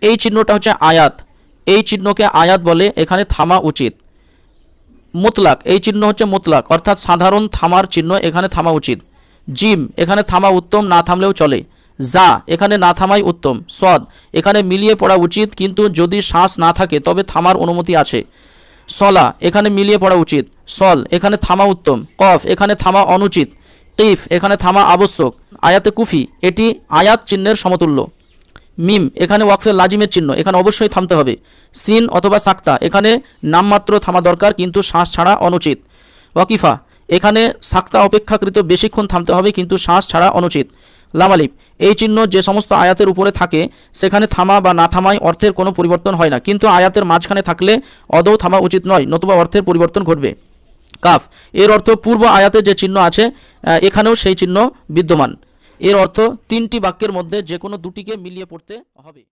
এই চিহ্নটা হচ্ছে আয়াত, এই চিহ্নকে আয়াত বলে, এখানে থামা উচিত। মুতলাক, এই চিহ্ন হচ্ছে মুতলাক অর্থাৎ সাধারণ থামার চিহ্ন, এখানে থামা উচিত। জিম, এখানে থামা উত্তম, না থামলেও চলে। যা, এখানে না থামাই উত্তম। সদ, এখানে মিলিয়ে পড়া উচিত, কিন্তু যদি শ্বাস না থাকে তবে থামার অনুমতি আছে। সলা, এখানে মিলিয়ে পড়া উচিত। সল, এখানে থামা উত্তম। কফ, এখানে থামা অনুচিত। কিফ, এখানে থামা আবশ্যক। আয়াতে কুফি, এটি আয়াত চিহ্নের সমতুল্য। মিম, এখানে ওয়াকফে লাজিমের চিহ্ন, এখানে অবশ্যই থামতে হবে। সিন অথবা সাক্তা, এখানে নামমাত্র থামা দরকার, কিন্তু শ্বাস ছাড়া অনুচিত। ওয়াকিফা, এখানে সাক্তা অপেক্ষাকৃত বেশিক্ষণ থামতে হবে, কিন্তু শ্বাস ছাড়া অনুচিত। লামালিপ, এই চিহ্ন যে সমস্ত আয়াতের উপরে থাকে সেখানে থামা বা না থামায় অর্থের কোনো পরিবর্তন হয় না, কিন্তু আয়াতের মাঝখানে থাকলে আদৌ থামা উচিত নয়, নতুবা অর্থের পরিবর্তন ঘটবে। কাফ, এর অর্থ পূর্ব আয়াতে যে চিহ্ন আছে এখানেও সেই চিহ্ন বিদ্যমান। এর অর্থ তিনটি বাক্যের মধ্যে যে কোনো দুটিকে মিলিয়ে পড়তে হবে।